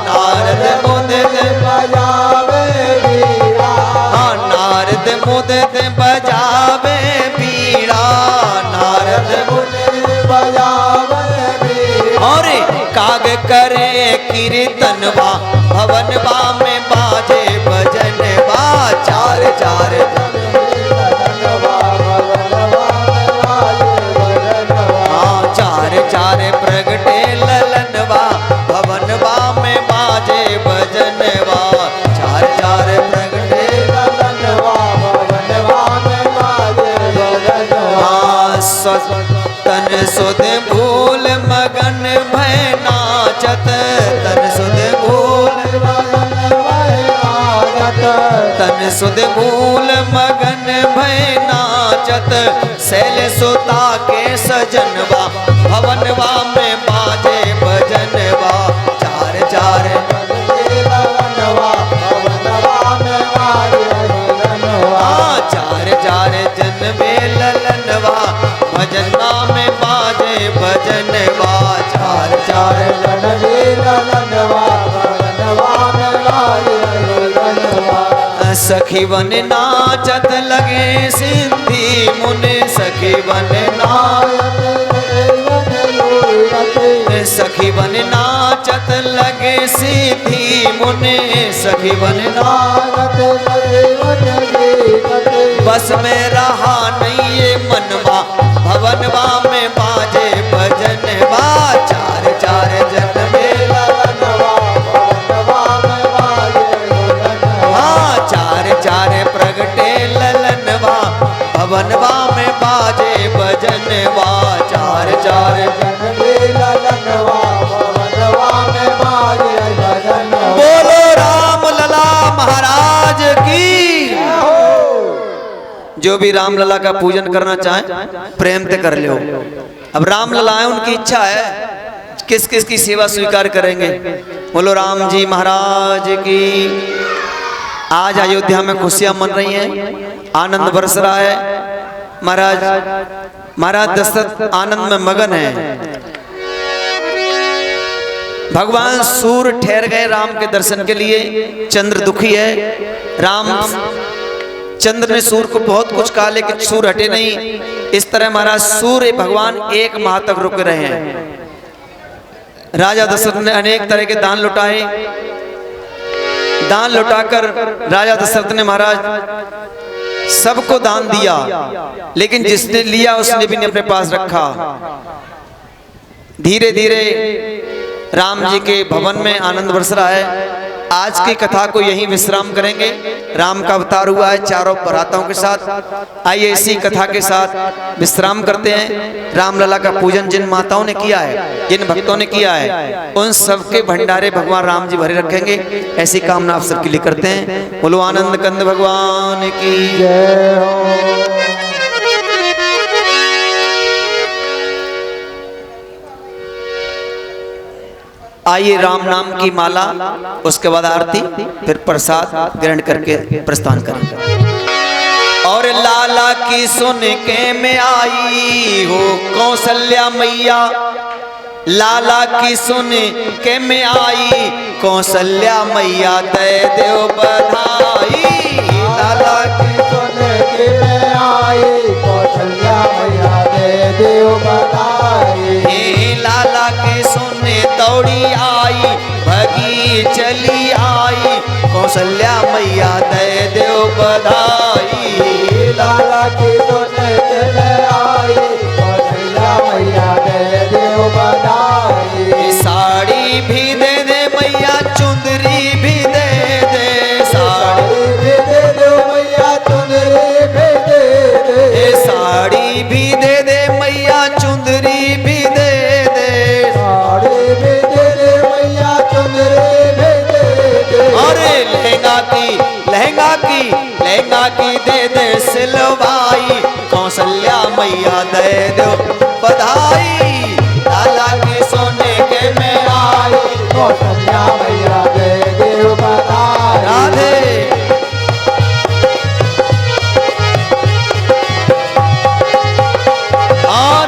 नारद मुदित बजावे बीड़ा हाँ नारद मुदित बजावे बीड़ा नारद बजावे बीड़ा और काग करे कीर्तनवा भवनवा में बाजे भजनवा चार चार हाँ चार चार प्रगटे ललनवा भवनवा में बाजे भजनवा चार चार प्रगटे तन सुध भूल मगन भय नाचत तन सुध भूल तन सुध भूल मगन भय नाचत शैल सुता के सजनवा भवनवा में बाजे भजनवा चार चार चार चार जन्मे ललनवा भजनवा में बाजे भजनवा चार चार सखी वन नाचत लगे सिद्धि मुनि सखी वन सखी वन नाचत लगे सिद्धि मुनि सखी वन बस में रहा नहीं ये मनवा भवनवा में बाजे भजनवा चार चार जन्मे हाँ चार चार प्रगटे ललनवा भवनवा में बाजे भजनवा चार चार बोलो राम लला महाराज की। जो भी राम लला का पूजन करना चाहे प्रेम से कर लो। अब राम लला है उनकी इच्छा है किस किस की सेवा स्वीकार करेंगे। बोलो राम जी महाराज की। आज अयोध्या में खुशियां मन रही हैं, आनंद बरस रहा है। महाराज दशरथ आनंद में मगन है। भगवान सूर्य ठहर गए राम के दर्शन के लिए। चंद्र दुखी है। राम चंद्र ने सूर्य को बहुत कुछ कहा लेकिन सूर्य हटे नहीं। इस तरह महाराज सूर्य भगवान एक माह तक रुके रहे हैं। राजा दशरथ ने अनेक तरह के दान लुटाए। दान लुटाकर राजा दशरथ ने महाराज सबको दान दिया, लेकिन जिसने लिया उसने भी नहीं अपने पास रखा। धीरे धीरे राम जी के भवन में आनंद बरस रहा है। आज की कथा को यहीं विश्राम करेंगे। राम का अवतार हुआ है चारों बरातों के साथ। आइए इसी कथा के साथ विश्राम करते हैं। रामलला का पूजन जिन माताओं ने किया है, जिन भक्तों ने किया है, उन सबके भंडारे भगवान राम जी भरे रखेंगे। ऐसी कामना आप सबके लिए करते हैं। बोलो आनंद कंद भगवान की जय हो। आइए राम नाम की माला, उसके बाद आरती, फिर प्रसाद ग्रहण करके प्रस्थान करेंगे। और लाला की सुन के में आई हो कौशल्या मैया, लाला की सुन के में आई कौशल्या मैया दे देव बधाई। लाला की सुन के में आई कौशल्या मैया दे देव बधाई। लाला की सुन दौड़ी आई भगी चली आई कौशल्या मैया दे देव बधाई। लाला की सुन के में आई कौशल्या मैया दे देव बधाई। साड़ी भी दे दे मैया, चुंदरी भी दे दे। साड़ी भी दे दो मैया, चुंदरी भी दे दे। साड़ी भी दे दे मैया, चुंदरी भी दे दे। साड़ी भी दे दे मैया, चुंदरी गंगा की दे सिलवाई, कौशल्या मैया दे दो बधाई। लाला की सोने के में आई, कौशल्या मैया दे देव बधाई। राधे। और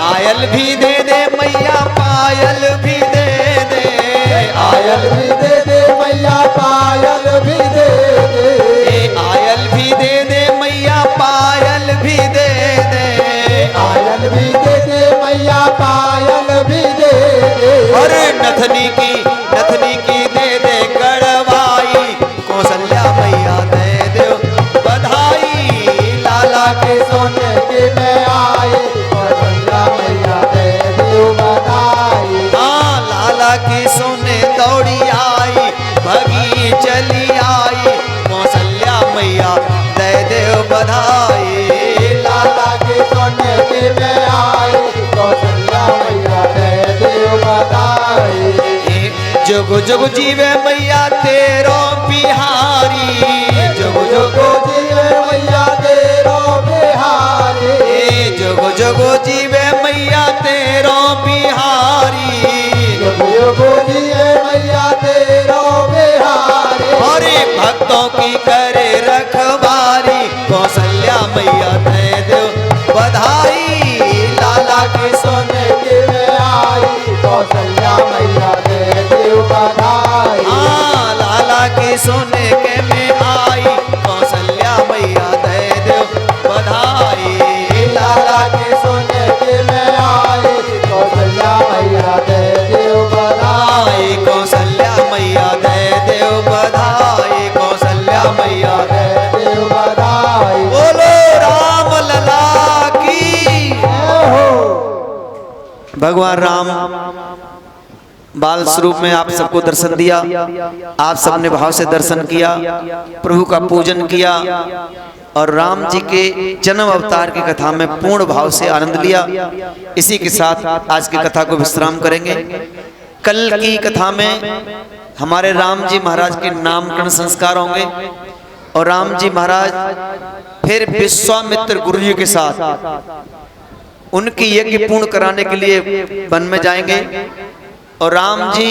आयल भी दे दे मैया, पायल भी दे दे, आयल भी दे दे मैया, पायल भी दे दे। आयल भी दे दे मैया, पायल भी दे दे, आयल भी दे दे मैया, पायल भी दे दे। और नथनी की दे दे गढ़वाई, कौशल्या मैया दे दो बधाई। लाला के सोने की में आई, कौशल्या मैया दे देव बधाई। हाँ, लाला की सोने दौड़ी आई, भगी चली आई, कौशल्या मैया दे दो बधाई। लाला के सोने की में आई, कौशल्या मैया दे देव बधाई। जुग जुग जीवे मैया तेरो बिहारी, जुग जुग जीवे मैया तेरो बिहारी। जुग जुग जीवे मैया तेरो बिहारी। जुग जुग जीवे मैया तेरो बिहारी। हरे भक्तों की करे रखवारी, कौशल्या मैया दे दो बधाई। लाला के सोने की में आई, कौशल्या मैया दे देव बधाई। हाँ, लाला की सोने के में आई, कौशल्या मैया दे दो बधाई। लाला के सोने की में आई, कौशल्या मैया दे देव बधाई। कौशल्या मैया दे दो बधाई, कौशल्या मैया दे देव बधाई। बोलो राम लला की। भगवान राम बाल स्वरूप में आप सबको दर्शन दिया, आप सबने भाव से दर्शन किया, प्रभु का पूजन किया और राम जी के जन्म अवतार की कथा में पूर्ण भाव से आनंद लिया। इसी के साथ आज की कथा को विश्राम करेंगे। कल की कथा में हमारे राम जी महाराज के नामकरण संस्कार होंगे और राम जी महाराज फिर विश्वामित्र गुरु जी के साथ उनकी यज्ञ पूर्ण कराने के लिए वन में जाएंगे और राम जी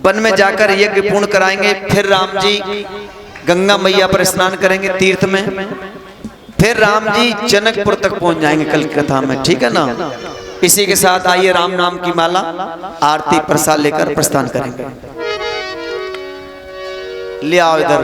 वन में जाकर यज्ञ पूर्ण कराएंगे। फिर राम जी गंगा मैया पर स्नान करेंगे तीर्थ में, फिर राम जी जनकपुर तक पहुंच जाएंगे कल की कथा में, ठीक है ना। इसी के साथ आइए राम नाम की माला आरती प्रसाद लेकर प्रस्थान करेंगे। ले आओ इधर।